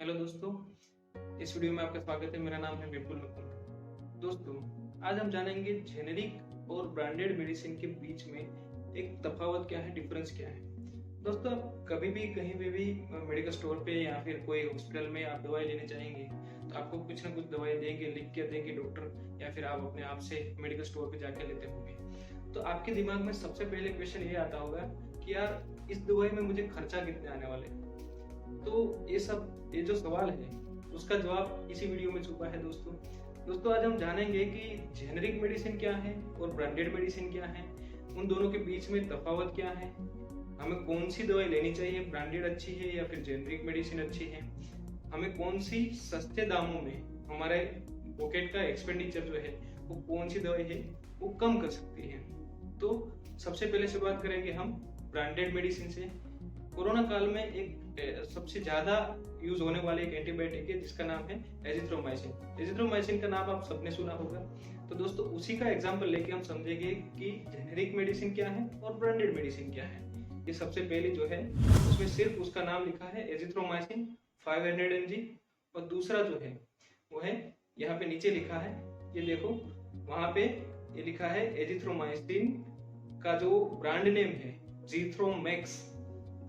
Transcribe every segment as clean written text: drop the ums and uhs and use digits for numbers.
Hello दोस्तों, इस video में आपका स्वागत है। मेरा नाम है विपुल मुकुंद। दोस्तों, आज हम जानेंगे जेनेरिक और ब्रांडेड मेडिसिन के बीच में एक तफावत क्या है, डिफरेंस क्या है। दोस्तों, आप कभी भी कहीं पे भी मेडिकल स्टोर पे या फिर कोई हॉस्पिटल में आप दवाई लेने जाएंगे तो आपको कुछ ना कुछ दवाई देंगे, लिख के देंगे डॉक्टर, या फिर आप अपने आप से मेडिकल स्टोर पे जाके लेते होंगे। तो आपके दिमाग में सबसे पहले क्वेश्चन ये आता होगा कि यार, इस दवाई में मुझे खर्चा कितने आने वाले हैं। तो ये जो सवाल है उसका जवाब इसी वीडियो में छुपा है। दोस्तों, आज हम जानेंगे कि जेनेरिक मेडिसिन क्या है और ब्रांडेड मेडिसिन क्या है, उन दोनों के बीच में तफावत क्या है, हमें कौन सी दवाई लेनी चाहिए, ब्रांडेड अच्छी है या फिर जेनेरिक मेडिसिन अच्छी है, हमें कौन सी सस्ते दामों में हमारे पॉकेट का एक्सपेंडिचर जो है वो कौन सी दवाई है वो कम कर सकती है। तो सबसे पहले शुरुआत करेंगे हम ब्रांडेड मेडिसिन से। कोरोना काल में एक सबसे ज्यादा यूज होने वाले एक एंटीबायोटिक है जिसका नाम है एजिथ्रोमाइसिन। एजिथ्रोमाइसिन का नाम आप सबने सुना होगा। तो दोस्तों, उसी का एग्जांपल लेके हम समझेंगे कि जेनेरिक मेडिसिन क्या है और ब्रांडेड मेडिसिन क्या है। ये सबसे पहले जो है उसमें सिर्फ उसका नाम लिखा है एजिथ्रोमाइसिन 500 mg, और दूसरा जो है वो है यहाँ पे नीचे लिखा है, ये देखो वहां पे ये लिखा है एजिथ्रोमाइसिन का जो ब्रांड नेम है जीथ्रोमैक्स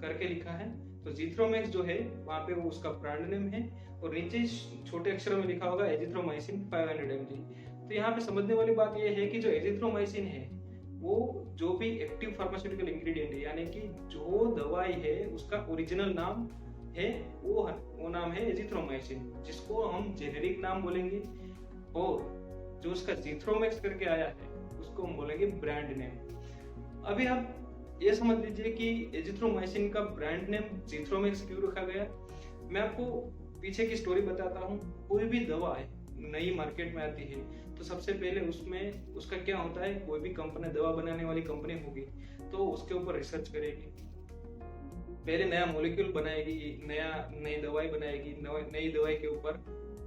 करके लिखा है। तो जीथ्रोमैक्स जो है वहां पे वो उसका ब्रांड नेम है, और नीचे छोटे अक्षरों में लिखा होगा एजिथ्रोमाइसिन 500 mg। तो यहाँ पे समझने वाली बात ये है कि जो एजिथ्रोमाइसिन है वो जो भी एक्टिव फार्मास्यूटिकल इंग्रेडिएंट है, यानी कि जो दवाई है उसका ओरिजिनल नाम है वो नाम है एजिथ्रोमाइसिन, जिसको हम जेनेरिक नाम बोलेंगे, और जो उसका जीथ्रोमैक्स करके आया है उसको हम बोलेंगे ब्रांड नेम। अभी आप ये समझ लीजिए कि एजिथ्रोमाइसिन का ब्रांड नेम जीथ्रोमैक्स क्यों रखा गया। मैं आपको पीछे की स्टोरी बताता हूँ। कोई भी दवा है नई मार्केट में आती है तो सबसे पहले उसमें उसका क्या होता है, कोई भी कंपनी, दवा बनाने वाली कंपनी होगी तो उसके ऊपर रिसर्च करेगी, पहले नया मॉलिक्यूल बनाएगी, नई दवाई बनाएगी, नई दवाई के ऊपर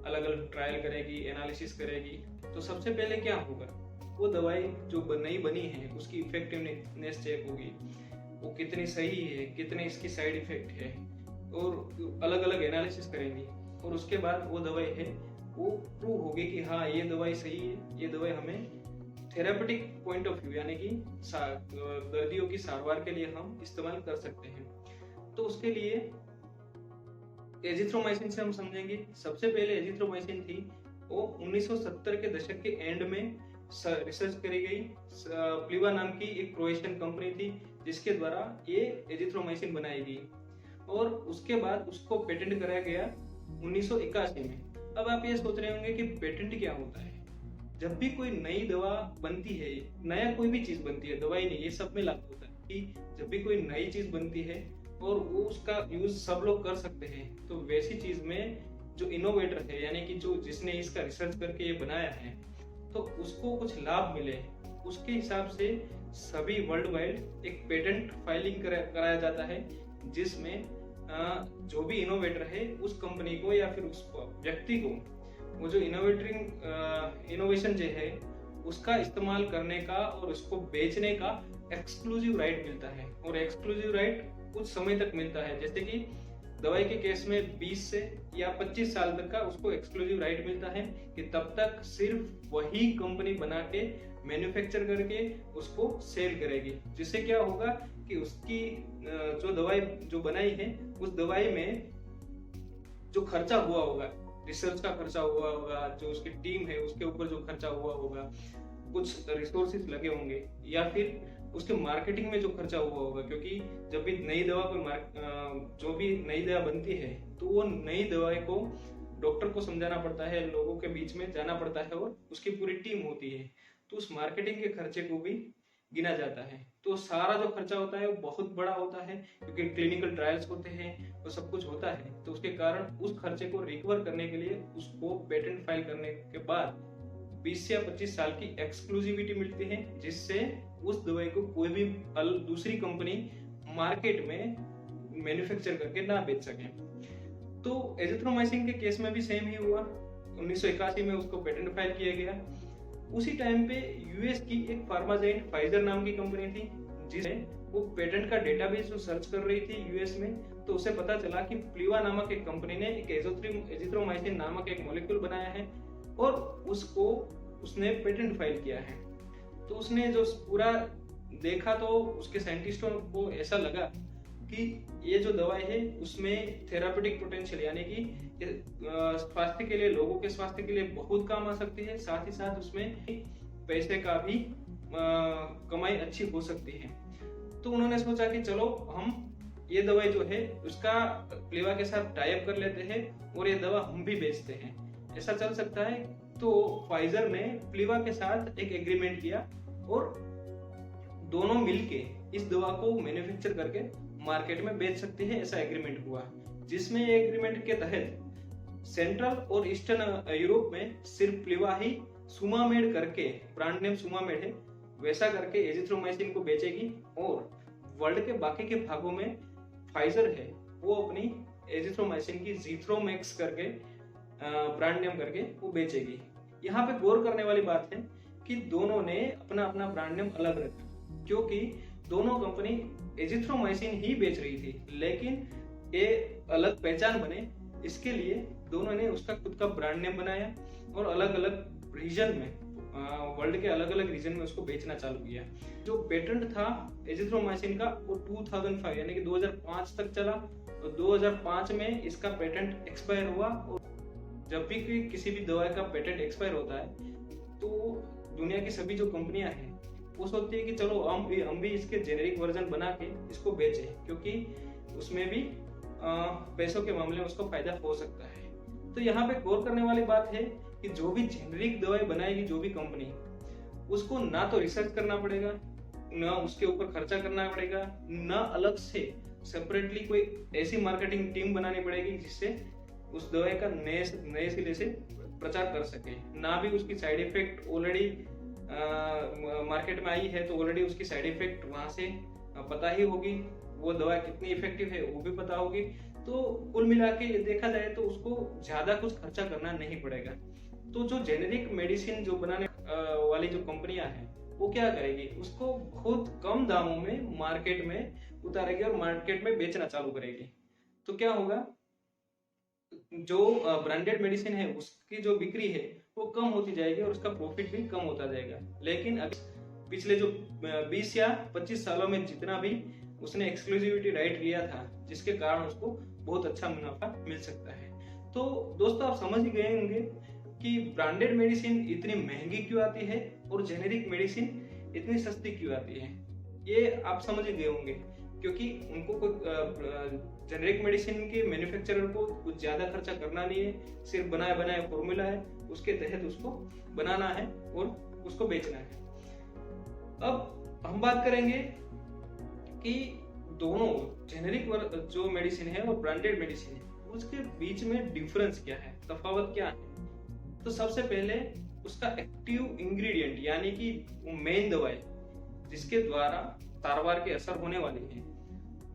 अलग अलग ट्रायल करेगी, एनालिसिस करेगी। तो सबसे पहले क्या होगा, वो दवाई जो नई बनी है उसकी इफेक्टिवनेस चेक होगी, वो कितनी सही है, कितने इसकी साइड इफेक्ट है, और अलग अलग एनालिसिस करेंगी, और उसके बाद वो दवाई है वो प्रूव होगी कि हाँ ये दवाई सही है, ये दवाई हमें थेरापेटिक पॉइंट ऑफ व्यू यानी कि दर्दियों की सारवार के लिए हम इस्तेमाल कर सकते हैं। तो उसके लिए एजिथ्रोमाइसिन से हम समझेंगे। सबसे पहले एजिथ्रोमाइसिन थी वो 1970 के दशक के एंड में रिसर्च करी गई। प्लीवा नाम की एक क्रोएशियन कंपनी थी जिसके द्वारा ये एजिथ्रोमाइसिन बनाई गई, और उसके बाद उसको पेटेंट कराया गया 1981 में। अब आप ये सोच रहे होंगे कि पेटेंट क्या होता है। जब भी कोई नई दवा बनती है, नया कोई भी चीज बनती है, दवाई नहीं, ये सब में लागू होता है कि जब भी कोई नई चीज बनती है और वो उसका यूज सब लोग कर सकते हैं, तो वैसी चीज में जो इनोवेटर है यानी कि जो जिसने इसका रिसर्च करके ये बनाया है तो उसको कुछ लाभ मिले, उसके हिसाब से सभी वर्ल्ड वाइड एक पेटेंट फाइलिंग कराया जाता है, जिसमें जो भी इनोवेटर है उस कंपनी को या फिर उस व्यक्ति को वो जो इनोवेशन जो है उसका इस्तेमाल करने का और उसको बेचने का एक्सक्लूसिव राइट मिलता है। और एक्सक्लूसिव राइट कुछ समय तक मिलता है, जैसे कि दवाई के केस में 20 से या 25 साल तक का उसको एक्सक्लूसिव राइट मिलता है कि तब तक सिर्फ वही कंपनी बना के मैन्युफैक्चर करके उसको सेल करेगी, जिससे क्या होगा कि उसकी जो दवाई जो बनाई है उस दवाई में जो खर्चा हुआ होगा, रिसर्च का खर्चा हुआ होगा, जो उसकी टीम है उसके ऊपर जो खर्चा हुआ होगा, कुछ रिसोर्सेज लगे होंगे, या फिर उसके मार्केटिंग में जो खर्चा हुआ होगा, क्योंकि जब भी नई दवा जो भी नई दवा बनती है तो वो नई दवाई को डॉक्टर को समझाना पड़ता है, लोगों के बीच में जाना पड़ता है, और उसकी पूरी टीम होती है, तो उस मार्केटिंग के खर्चे को भी गिना जाता है। तो सारा जो खर्चा होता है वो बहुत बड़ा होता है, क्योंकि क्लिनिकल ट्रायल्स होते हैं, वो सब कुछ होता है। तो उसके कारण उस खर्चे को रिकवर करने के लिए उसको पेटेंट फाइल करने के बाद 20 या 25 साल की एक्सक्लूसिविटी मिलती है, जिससे उस दवाई को कोई भी दूसरी कंपनी मार्केट में मैन्युफैक्चर करके ना बेच सके। तो एजिथ्रोमाइसिन के केस में भी सेम ही हुआ। 1981 में उसको पेटेंट फाइल किया गया। उसी टाइम पे यूएस की एक फार्माजाइंट फाइजर नाम की कंपनी थी जिसमें वो पेटेंट का डेटाबेस जो सर्च कर रही थी यूएस में, तो उसे पता चला कि प्लीवा नामक एक कंपनी ने एक एजिथ्रोमाइसिन नामक एक मॉलिक्यूल बनाया है और उसको उसने पेटेंट फाइल किया है। तो उसने जो पूरा देखा तो उसके साइंटिस्टों को ऐसा लगा कि ये जो दवाई है उसमें थेरापेटिक पोटेंशियल यानी कि स्वास्थ्य के लिए, लोगों के स्वास्थ्य के लिए बहुत काम आ सकती है, साथ ही साथ उसमें पैसे का भी कमाई अच्छी हो सकती है। तो उन्होंने सोचा कि चलो हम ये दवाई जो है उसका प्लीवा के साथ टाई अप कर लेते हैं और ये दवा हम भी बेचते हैं, ऐसा चल सकता है। तो फाइजर ने प्लीवा के साथ एक एग्रीमेंट किया और दोनों मिलके इस दवा को मैन्युफैक्चर करके मार्केट में बेच सकते हैं, ऐसा एग्रीमेंट हुआ, जिसमें ये एग्रीमेंट के तहत सेंट्रल और ईस्टर्न यूरोप में सिर्फ प्लीवा ही सुमामेड करके, ब्रांड नेम सुमामेड है, वैसा करके एजिथ्रोमाइसिन को बेचेगी और वर्ल्ड के बाकी के भागों में फाइजर है वो अपनी एजिथ्रोमाइसिन की जीथ्रोमैक्स करके ब्रांड नेम करके वो बेचेगी। यहाँ पे गौर करने वाली बात है कि दोनों ने अपना अपना ब्रांड नेम अलग रखा, क्योंकि दोनों कंपनी एजिथ्रोमाइसिन ही बेच रही थी, लेकिन ये अलग पहचान बने इसके लिए दोनों ने उसका खुद का ब्रांड नेम बनाया और अलग अलग रीजन में, वर्ल्ड के अलग अलग रीजन में उसको बेचना चालू किया। जो पेटेंट था एजिथ्रोमाइसिन का वो 2005 यानी कि 2005 तक चला और 2005 में इसका पेटेंट एक्सपायर हुआ। और जब भी किसी भी दवाई का पेटेंट एक्सपायर होता है तो दुनिया की सभी जो कंपनियां हैं वो सोचती है कि चलो हम भी इसके जेनेरिक वर्जन बना के इसको बेचें, क्योंकि उसमें भी पैसों के मामले में उसको फायदा हो सकता है। तो यहाँ पे गौर करने वाली बात है कि जो भी जेनेरिक दवाई बनाएगी जो भी कंपनी, उसको ना तो रिसर्च करना पड़ेगा, ना उसके ऊपर खर्चा करना पड़ेगा, ना अलग से सेपरेटली कोई ऐसी मार्केटिंग टीम बनानी पड़ेगी जिससे उस दवाई का नए सिरे से प्रचार कर सके, ना भी उसकी साइड इफेक्ट ऑलरेडी मार्केट में आई है तो ऑलरेडी उसकी साइड इफेक्ट वहां से पता ही होगी, वो दवा कितनी इफेक्टिव है वो भी पता होगी। तो कुल मिला के देखा जाए तो उसको ज्यादा कुछ खर्चा करना नहीं पड़ेगा। तो जो जेनेरिक मेडिसिन जो बनाने वाली जो कंपनियां हैं वो क्या करेगी, उसको बहुत कम दामों में मार्केट में उतारेगी और मार्केट में बेचना चालू करेगी। तो क्या होगा, जो ब्रांडेड मेडिसिन है उसकी जो बिक्री है वो कम होती जाएगी और उसका प्रॉफिट भी कम होता जाएगा। लेकिन अभी पिछले जो 20 या 25 सालों में जितना भी उसने एक्सक्लूसिविटी राइट लिया था, जिसके कारण उसको बहुत अच्छा मुनाफा मिल सकता है। तो दोस्तों आप समझ ही गए होंगे कि ब्रांडेड मेडिसिन इतनी महंगी क्यों आती है और जेनेरिक मेडिसिन इतनी सस्ती क्यों आती है, ये आप समझ ही गए होंगे। क्योंकि उनको कोई जेनेरिक मेडिसिन के मैन्युफैक्चरर को कुछ ज्यादा खर्चा करना नहीं है, सिर्फ बनाया बनाया फॉर्मूला है, उसके तहत उसको बनाना है और उसको बेचना है। अब हम बात करेंगे कि दोनों जेनेरिक जो मेडिसिन है और ब्रांडेड मेडिसिन है उसके बीच में डिफरेंस क्या है, तफावत क्या है। तो सबसे पहले उसका एक्टिव इंग्रेडिएंट यानी कि मेन दवाई जिसके द्वारा तारवार के असर होने वाले हैं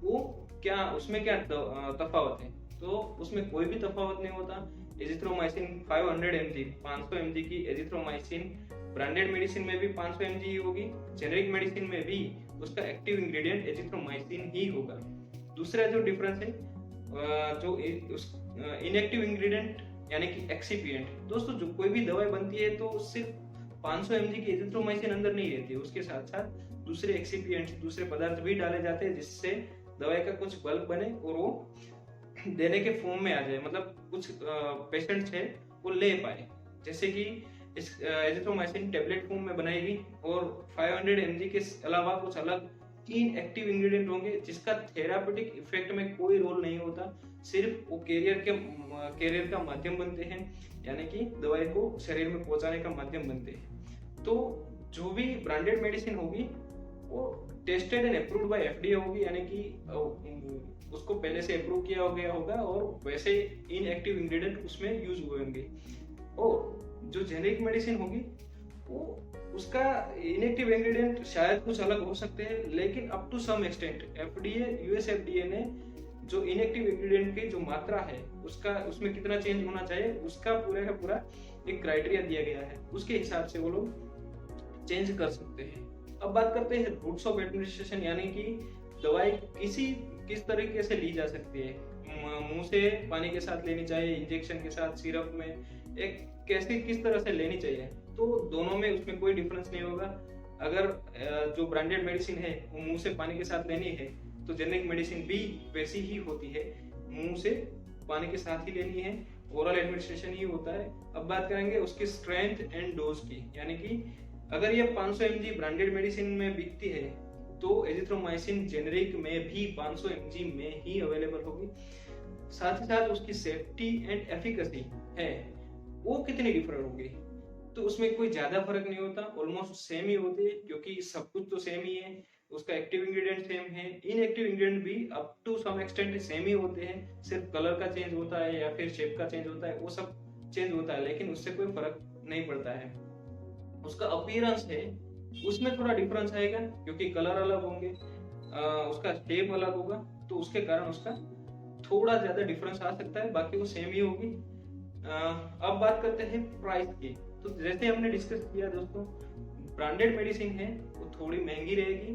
वो क्या, उसमें क्या तफावत है। तो उसमें कोई भी तफावत नहीं होता। एजिथ्रोमाइसिन 500 mg 500 mg की एजिथ्रोमाइसिन ब्रांडेड मेडिसिन में भी 500 mg ही होगी, जेनेरिक मेडिसिन में भी उसका एक्टिव इंग्रेडिएंट एजिथ्रोमाइसिन ही होगा। दूसरा जो डिफरेंस है जो इनएक्टिव इंग्रेडिएंट यानी कि एक्सिपिएंट। दोस्तों जो कोई भी दवाई बनती है तो सिर्फ 500 mg की एजिथ्रोमाइसिन अंदर नहीं रहती है, उसके साथ साथ दूसरे एक्सिपिएंट्स, दूसरे पदार्थ भी डाले जाते हैं जिससे दवाई का कुछ बल्क बने और वो देने के फॉर्म में आ जाए, मतलब कुछ पेशेंट्स है वो ले पाए। जैसे कि इस एजिथ्रोमाइसिन टेबलेट फॉर्म में बनाएगी और 500 mg के अलावा कुछ अलग 3 एक्टिव इंग्रेडिएंट होंगे जिसका थेरापेटिक इफेक्ट में कोई रोल नहीं होता, सिर्फ वो कैरियर का माध्यम बनते हैं, यानी कि दवाई को शरीर में पहुंचाने का माध्यम बनते हैं। तो जो भी ब्रांडेड मेडिसिन होगी वो tested and approved by FDA होगी, यानी कि उसको पहले से अप्रूव किया गया होगा और वैसे इनएक्टिव इंग्रेडिएंट उसमें यूज हुए होंगे। और जो जेनेरिक मेडिसिन होगी वो उसका इनएक्टिव इंग्रेडिएंट शायद कुछ अलग हो सकते हैं, लेकिन up to some extent FDA, US FDA ने जो इनएक्टिव इंग्रेडिएंट की जो मात्रा है उसका, उसमें कितना चेंज होना चाहिए उसका पूरा का पूरा एक क्राइटेरिया दिया गया है, उसके हिसाब से वो लोग चेंज कर सकते हैं। अब बात करते हैं रूट्स ऑफ एडमिनिस्ट्रेशन, यानी कि दवाई किस तरीके से ली जा सकती है। मुंह से पानी के साथ लेनी चाहिए, इंजेक्शन के साथ, सिरप में, एक कैसे किस तरह से लेनी चाहिए। तो दोनों में उसमें कोई डिफरेंस नहीं होगा। अगर जो ब्रांडेड मेडिसिन है वो मुंह से पानी के साथ लेनी है तो जेनेरिक मेडिसिन भी वैसी ही होती है, मुंह से पानी के साथ ही लेनी है, ओरल एडमिनिस्ट्रेशन ही होता है। अब बात करेंगे उसकी स्ट्रेंथ एंड डोज की, यानी कि अगर ये 500 mg ब्रांडेड मेडिसिन में बिकती है तो एजिथ्रोमाइसिन जेनेरिक में भी 500 mg में ही अवेलेबल होगी। साथ ही साथ उसकी सेफ्टी एंड एफिकेसी है वो कितनी डिफरेंट होगी, तो उसमें कोई ज्यादा फर्क नहीं होता, ऑलमोस्ट सेम ही होती है, क्योंकि सब कुछ तो सेम ही है। उसका एक्टिव इंग्रेडिएंट सेम है, इनएक्टिव इंग्रेडिएंट भी up to some extent same ही होते हैं, सिर्फ कलर का चेंज होता है या फिर शेप का चेंज होता है, वो सब चेंज होता है, लेकिन उससे कोई फर्क नहीं पड़ता है। उसका अपीयरेंस है उसमें थोड़ा डिफरेंस आएगा, क्योंकि कलर अलग होंगे, उसका शेप अलग होगा, तो उसके कारण उसका थोड़ा ज्यादा डिफरेंस आ सकता है, बाकी वो सेम ही होगी। अब बात करते हैं प्राइस की। तो जैसे हमने डिस्कस किया दोस्तों, ब्रांडेड मेडिसिन है वो थोड़ी महंगी रहेगी,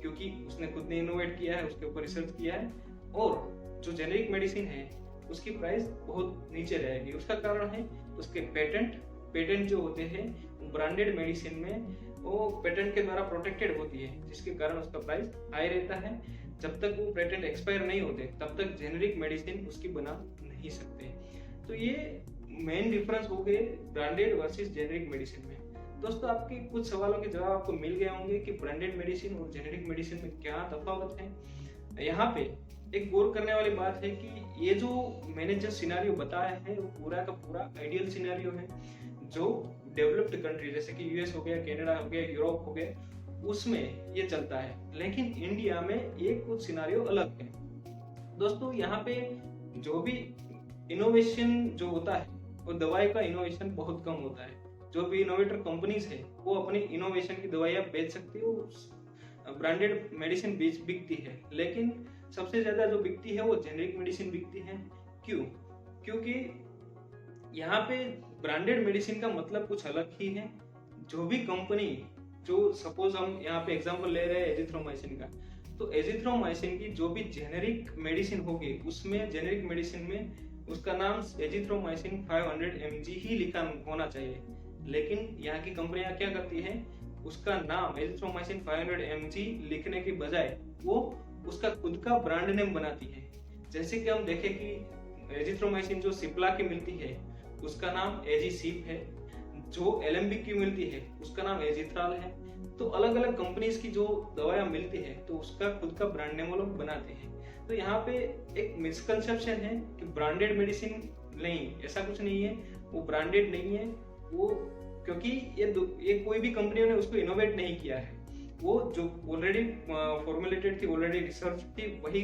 क्योंकि उसने खुद ने इनोवेट किया है, उसके ऊपर रिसर्च किया है, और जो जेनेरिक मेडिसिन है उसकी प्राइस बहुत नीचे रहेगी। उसका कारण है उसके पेटेंट जो होते हैं ब्रांडेड मेडिसिन में वो पेटेंट के द्वारा प्रोटेक्टेड होती है, जिसके कारण उसका प्राइस हाई रहता है। जब तक वो पेटेंट एक्सपायर नहीं होते तब तक जेनेरिक मेडिसिन उसकी बना नहीं सकते। तो ये मेन डिफरेंस हो गए ब्रांडेड वर्सेस जेनेरिक मेडिसिन में। दोस्तों, आपके कुछ सवालों के जवाब आपको मिल गए होंगे कि ब्रांडेड मेडिसिन और जेनेरिक मेडिसिन में क्या तफावत है। यहाँ पे एक गौर करने वाली बात है कि ये जो मैंने जो सिनेरियो बताया है वो पूरा का पूरा आइडियल सिनेरियो है, जो डेवलप्ड कंट्री जैसे कि यूएस हो गया, कनाडा हो गया, यूरोप हो गया, उसमें ये चलता है। लेकिन इंडिया में ये कुछ सिनेरियो अलग है। दोस्तों, यहाँ पे जो भी इनोवेशन जो होता है वो दवाई का इनोवेशन बहुत कम होता है। जो भी इनोवेटर कंपनीज है वो अपनी इनोवेशन की दवाइयाँ बेच सकती है, ब्रांडेड मेडिसिन बिकती है, लेकिन सबसे ज्यादा जो बिकती है वो जेनेरिक मेडिसिन बिकती है। क्यों? क्योंकि यहाँ पे ब्रांडेड मेडिसिन का मतलब कुछ अलग ही है। जो भी कंपनी, जो सपोज हम यहाँ पे एग्जांपल ले रहे हैं एजिथ्रोमाइसिन का, तो एजिथ्रोमाइसिन की जो भी जेनेरिक मेडिसिन होगी उसमें जेनेरिक मेडिसिन में उसका नाम एजिथ्रोमाइसिन 500 mg ही लिखा होना चाहिए। लेकिन यहाँ की कंपनियां क्या करती हैं, उसका नाम एजिथ्रोमाइसिन 500 mg लिखने के बजाय वो उसका खुद का ब्रांड नेम बनाती है। जैसे कि हम देखें कि एजिथ्रोमाइसिन जो सिप्ला की मिलती है उसका नाम एजीसीप है, जो एलेम्बिक की मिलती है उसका नाम एजिथ्राल है। तो अलग अलग कंपनीज की जो दवाइयां मिलती है तो उसका खुद का ब्रांड नेम वो लोग बनाते हैं। तो यहाँ पे एक मिसकंसेप्शन है कि ब्रांडेड मेडिसिन नहीं, ऐसा कुछ नहीं है, वो ब्रांडेड नहीं है वो, क्योंकि ये कोई भी कंपनियों ने उसको इनोवेट नहीं किया है। वो जो ऑलरेडी फॉर्मुलेटेड थी, ऑलरेडी रिसर्च थी, वही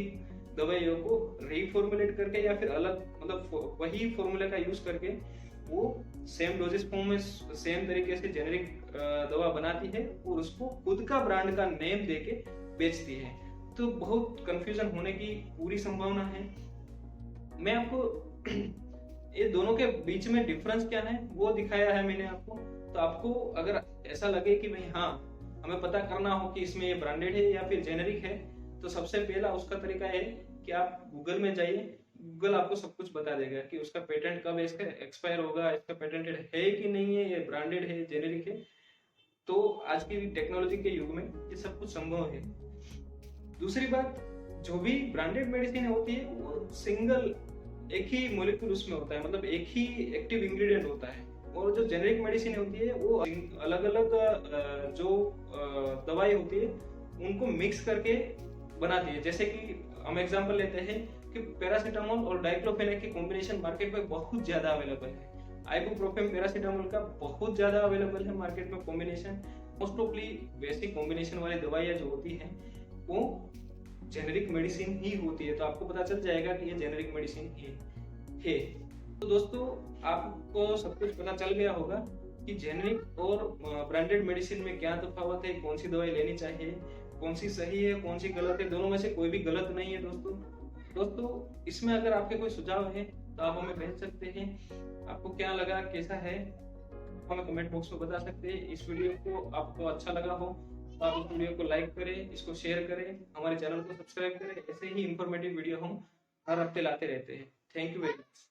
दवाइयों को रीफॉर्मुलेट करके या फिर अलग मतलब वही फॉर्मूला का यूज करके वो सेम डोजेस फॉर्म में सेम तरीके से जेनेरिक दवा बनाती है और उसको खुद का ब्रांड का नेम देके बेचती है। तो बहुत कंफ्यूजन होने की पूरी संभावना है। मैं आपको ये दोनों के बीच में डिफरेंस क्या है वो दिखाया है मैंने आपको। तो आपको अगर ऐसा लगे कि भाई हाँ हमें पता करना हो कि इसमें ये ब्रांडेड है या फिर जेनेरिक है, तो सबसे पहला उसका तरीका है कि आप गूगल में जाइए, गूगल आपको सब कुछ बता देगा कि उसका पेटेंट कब इसका एक्सपायर होगा, इसका पेटेंटेड है कि नहीं है, ये ब्रांडेड है, जेनेरिक है। तो आज की टेक्नोलॉजी के युग में ये सब कुछ संभव है। दूसरी बात, जो भी ब्रांडेड मेडिसिन होती है वो सिंगल एक ही मॉलिक्यूल उसमें होता है, मतलब एक ही एक्टिव इंग्रेडिएंट होता है, और जो जेनेरिक मेडिसिन होती है वो अलग अलग जो दवाई होती है उनको मिक्स करके बनाती है। जैसे कि हम एग्जांपल लेते हैं कि पैरासीटामोल और डाइक्लोफेनेक की कॉम्बिनेशन मार्केट में बहुत ज्यादा अवेलेबल है। आइबुप्रोफेन पैरासीटामोल का बहुत ज्यादा अवेलेबल है मार्केट में कॉम्बिनेशन। मोस्ट ऑफली वैसी कॉम्बिनेशन वाली दवाइयाँ जो होती हैं वो जेनेरिक मेडिसिन ही होती है, तो आपको पता चल जाएगा कि ये जेनेरिक मेडिसिन है। तो दोस्तों, आपको सब कुछ पता चल गया होगा कि जेनेरिक और ब्रांडेड मेडिसिन में क्या तफावत है, कौन सी दवाई लेनी चाहिए, कौन सी सही है, कौन सी गलत है। दोनों में से कोई भी गलत नहीं है दोस्तों। इसमें अगर आपके कोई सुझाव है तो आप हमें भेज सकते हैं। आपको क्या लगा, कैसा है, हमें कमेंट बॉक्स में बता सकते हैं। इस वीडियो को आपको अच्छा लगा हो तो आप इस वीडियो को लाइक करें, इसको शेयर करें, हमारे चैनल को सब्सक्राइब करें। ऐसे ही इंफॉर्मेटिव वीडियो हम हर हफ्ते लाते रहते हैं। Thank you very much.